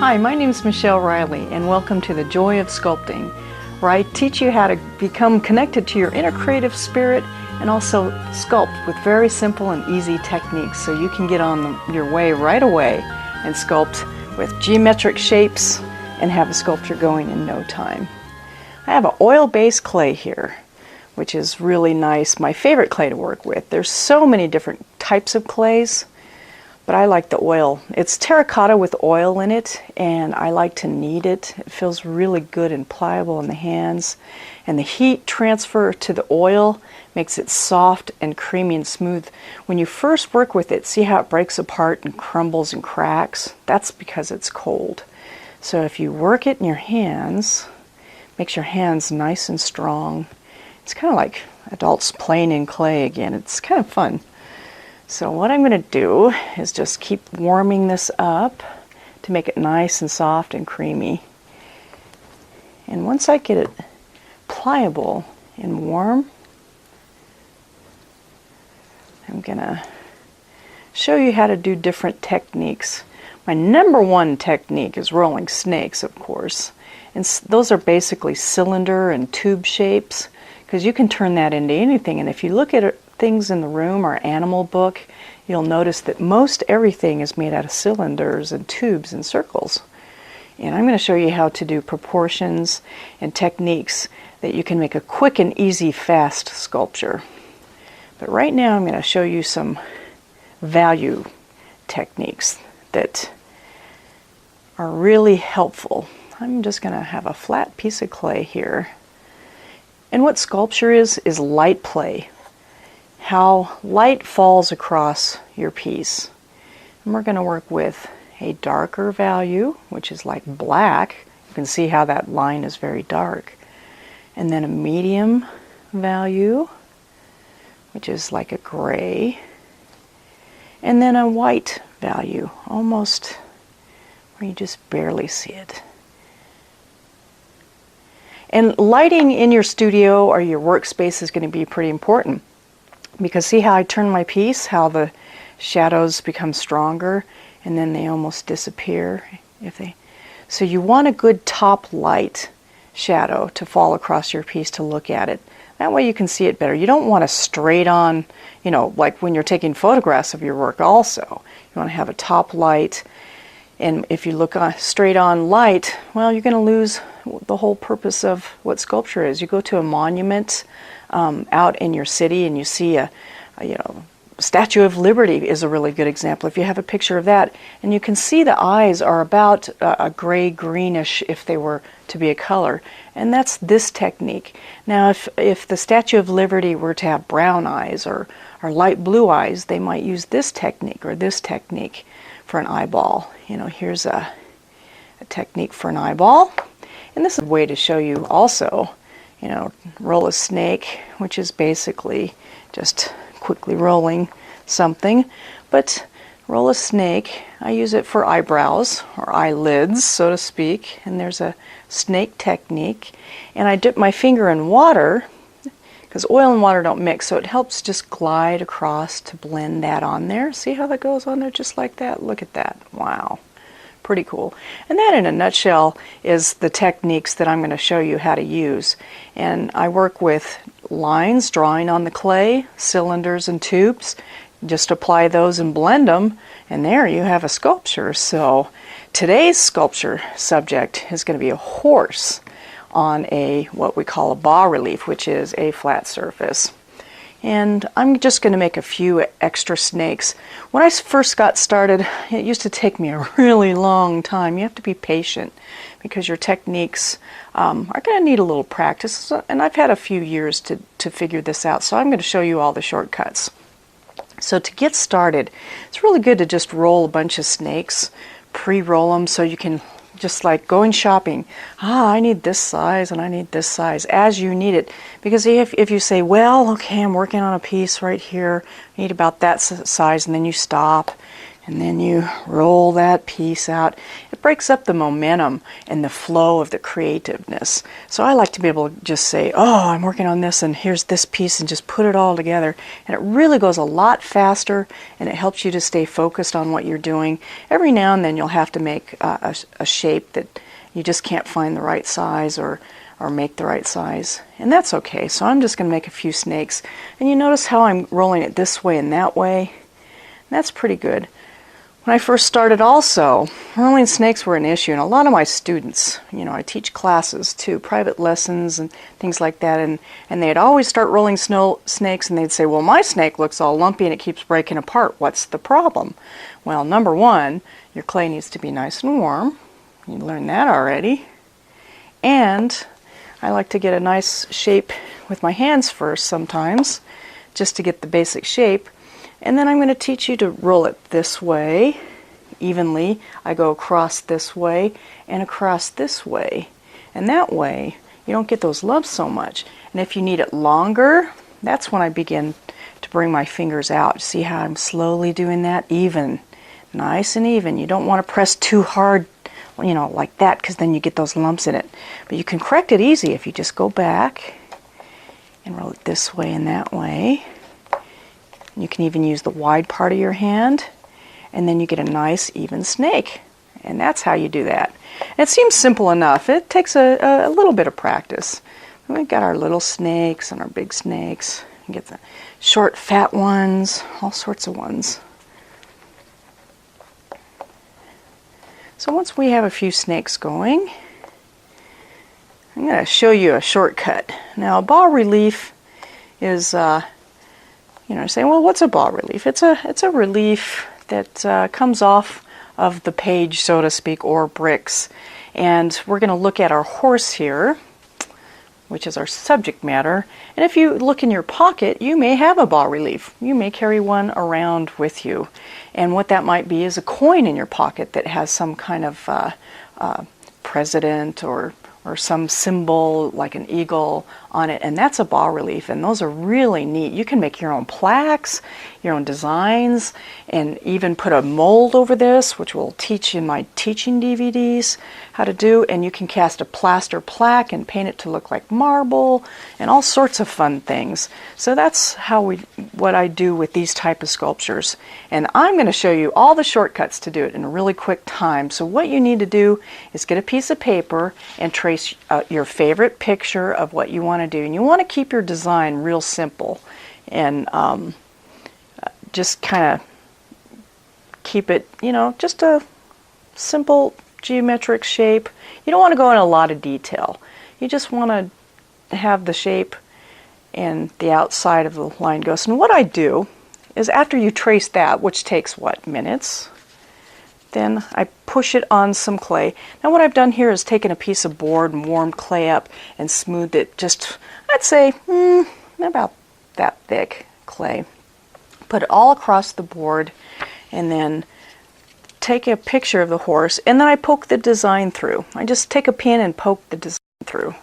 Hi, my name is Mischell Riley, and welcome to the Joy of Sculpting, where I teach you how to become connected to your inner creative spirit and also sculpt with very simple and easy techniques so you can get on your way right away and sculpt with geometric shapes and have a sculpture going in no time. I have an oil-based clay here, which is really nice. My favorite clay to work with. There's so many different types of clays, but I like the oil. It's terracotta with oil in it, and I like to knead it. It feels really good and pliable in the hands, and the heat transfer to the oil makes it soft and creamy and smooth. When you first work with it, see how it breaks apart and crumbles and cracks? That's because it's cold. So if you work it in your hands, makes your hands nice and strong. It's kind of like adults playing in clay again. It's kind of fun. So what I'm going to do is just keep warming this up to make it nice and soft and creamy. And once I get it pliable and warm, I'm going to show you how to do different techniques. My number one technique is rolling snakes, of course. And those are basically cylinder and tube shapes, because you can turn that into anything. And if you look at things in the room or animal book, you'll notice that most everything is made out of cylinders and tubes and circles. And I'm going to show you how to do proportions and techniques that you can make a quick and easy, fast sculpture. But right now I'm going to show you some value techniques that are really helpful. I'm just going to have a flat piece of clay here. And what sculpture is light play. How light falls across your piece. And we're going to work with a darker value, which is like black. You can see how that line is very dark. And then a medium value, which is like a gray. And then a white value, almost where you just barely see it. And lighting in your studio or your workspace is going to be pretty important, because see how I turn my piece, how the shadows become stronger and then they almost disappear. So you want a good top light shadow to fall across your piece to look at it. That way you can see it better. You don't want a straight on, like when you're taking photographs of your work also. You want to have a top light. And if you look straight on light, well, you're going to lose the whole purpose of what sculpture is. You go to a monument out in your city and you see a Statue of Liberty is a really good example. If you have a picture of that, and you can see the eyes are about a gray-greenish if they were to be a color, and that's this technique. Now, if the Statue of Liberty were to have brown eyes or light blue eyes, they might use this technique or this technique for an eyeball. Here's a technique for an eyeball. And this is a way to show you also, roll a snake, which is basically just quickly rolling something. But roll a snake, I use it for eyebrows or eyelids, so to speak. And there's a snake technique. And I dip my finger in water, because oil and water don't mix, so it helps just glide across to blend that on there. See how that goes on there just like that? Look at that. Wow. Pretty cool. And that in a nutshell is the techniques that I'm going to show you how to use. And I work with lines, drawing on the clay, cylinders and tubes. Just apply those and blend them, and there you have a sculpture. So today's sculpture subject is going to be a horse on what we call a bas-relief, which is a flat surface. And I'm just going to make a few extra snakes. When I first got started, it used to take me a really long time. You have to be patient because your techniques are going to need a little practice. And I've had a few years to figure this out, so I'm going to show you all the shortcuts. So to get started, it's really good to just roll a bunch of snakes, pre-roll them so you can, just like going shopping, I need this size and I need this size as you need it. Because if you say, well, okay, I'm working on a piece right here, I need about that size, and then you stop And then you roll that piece out. It breaks up the momentum and the flow of the creativeness. So I like to be able to just say, oh, I'm working on this and here's this piece, and just put it all together. And it really goes a lot faster, and it helps you to stay focused on what you're doing. Every now and then you'll have to make a shape that you just can't find the right size or make the right size. And that's okay. So I'm just going to make a few snakes. And you notice how I'm rolling it this way and that way? That's pretty good. When I first started also, rolling snakes were an issue, and a lot of my students, I teach classes too, private lessons and things like that, and they'd always start rolling snakes, and they'd say, well, my snake looks all lumpy and it keeps breaking apart. What's the problem? Well, number one, your clay needs to be nice and warm. You learned that already. And I like to get a nice shape with my hands first sometimes, just to get the basic shape. And then I'm going to teach you to roll it this way, evenly. I go across this way and across this way. And that way, you don't get those lumps so much. And if you need it longer, that's when I begin to bring my fingers out. See how I'm slowly doing that? Even. Nice and even. You don't want to press too hard, like that, because then you get those lumps in it. But you can correct it easy if you just go back and roll it this way and that way. You can even use the wide part of your hand, and then you get a nice even snake. And that's how you do that. And it seems simple enough. It takes a little bit of practice. We've got our little snakes and our big snakes. You get the short, fat ones, all sorts of ones. So once we have a few snakes going, I'm going to show you a shortcut. Now, a bas relief is saying, well, what's a bas relief? It's a relief that comes off of the page, so to speak, or bricks. And we're going to look at our horse here, which is our subject matter. And if you look in your pocket, you may have a bas relief. You may carry one around with you. And what that might be is a coin in your pocket that has some kind of president or some symbol like an eagle on it, and that's a bas relief, and those are really neat. You can make your own plaques, your own designs, and even put a mold over this, which we'll teach in my teaching DVDs how to do, and you can cast a plaster plaque and paint it to look like marble and all sorts of fun things. So that's what I do with these type of sculptures, and I'm going to show you all the shortcuts to do it in a really quick time. So what you need to do is get a piece of paper and trace your favorite picture of what you want to do, and you want to keep your design real simple and just kind of keep it, just a simple geometric shape. You don't want to go in a lot of detail. You just want to have the shape and the outside of the line goes. And what I do is after you trace that, which takes minutes, then I push it on some clay. Now what I've done here is taken a piece of board and warmed clay up and smoothed it just, I'd say, about that thick clay. Put it all across the board and then take a picture of the horse, and then I poke the design through. I just take a pin and poke the design through.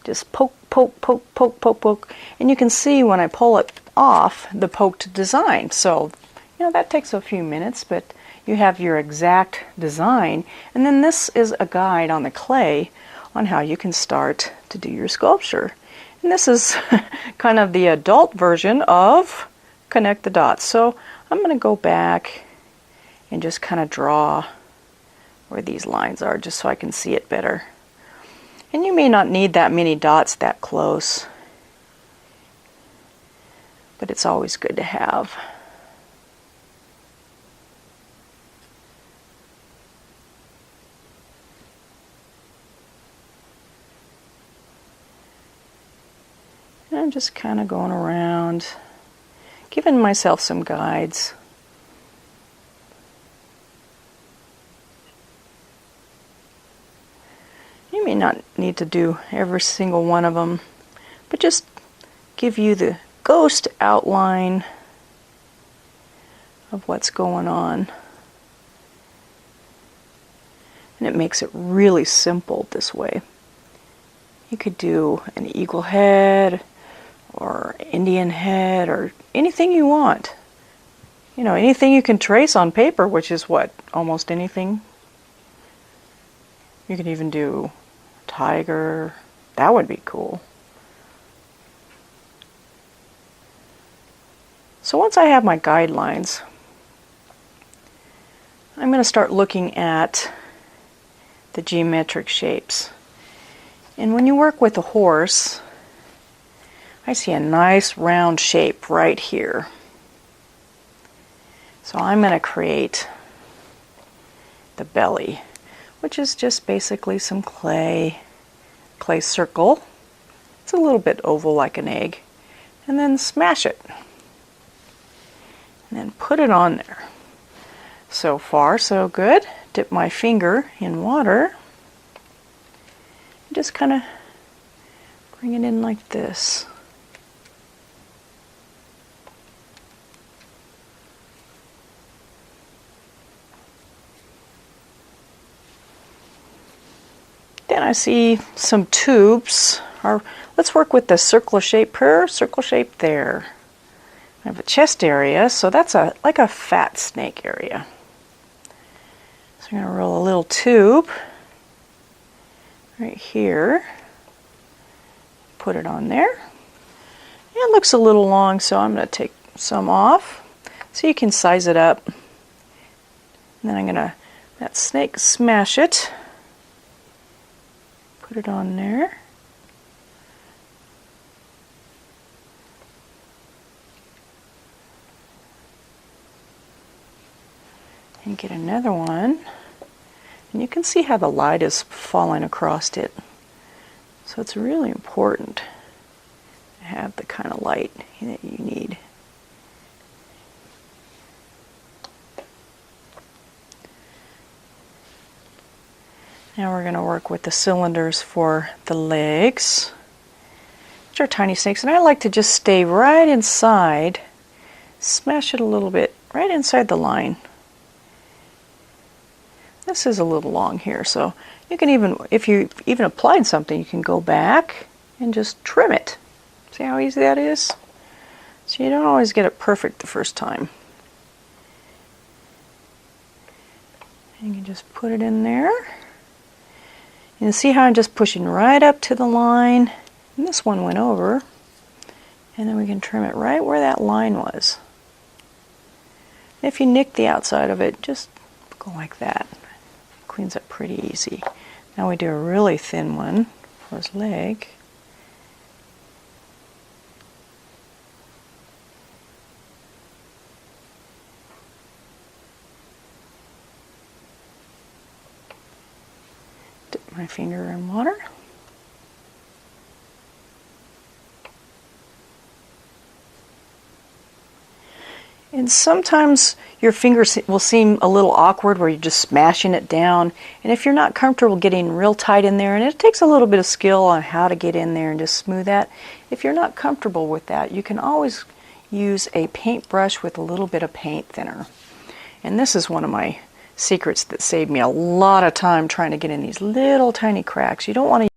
Just poke, poke, poke, poke, poke, poke. And you can see when I pull it off the poked design. So, that takes a few minutes, but you have your exact design. And then this is a guide on the clay on how you can start to do your sculpture. And this is kind of the adult version of connect the dots. So I'm going to go back and just kind of draw where these lines are just so I can see it better. And you may not need that many dots that close, but it's always good to have. And I'm just kind of going around, giving myself some guides. You may not need to do every single one of them, but just give you the ghost outline of what's going on. And it makes it really simple this way. You could do an eagle head or Indian head or anything you want. you know, anything you can trace on paper, which is what, almost anything. You could even do tiger. That would be cool. So once I have my guidelines, I'm going to start looking at the geometric shapes. And when you work with a horse, I see a nice round shape right here. So I'm going to create the belly, which is just basically some clay circle. It's a little bit oval like an egg. And then smash it. And then put it on there. So far, so good. Dip my finger in water. Just kind of bring it in like this. Then I see some tubes. Let's work with the circular shape here, circle shape there. I have a chest area, so that's like a fat snake area. So I'm going to roll a little tube right here. Put it on there. It looks a little long, so I'm going to take some off so you can size it up. And then I'm going to, that snake, smash it. Put it on there. And get another one. And you can see how the light is falling across it. So it's really important to have the kind of light that you need. Now we're going to work with the cylinders for the legs, which are tiny snakes. And I like to just stay right inside, smash it a little bit, right inside the line. This is a little long here, so you can even, if you even applied something, you can go back and just trim it. See how easy that is? So you don't always get it perfect the first time. And you can just put it in there. And see how I'm just pushing right up to the line. And this one went over. And then we can trim it right where that line was. If you nick the outside of it, just go like that. Cleans up pretty easy. Now we do a really thin one for his leg. Dip my finger in water. And sometimes your fingers will seem a little awkward where you're just smashing it down. And if you're not comfortable getting real tight in there, and it takes a little bit of skill on how to get in there and just smooth that. If you're not comfortable with that, you can always use a paintbrush with a little bit of paint thinner. And this is one of my secrets that saved me a lot of time trying to get in these little tiny cracks. You don't want to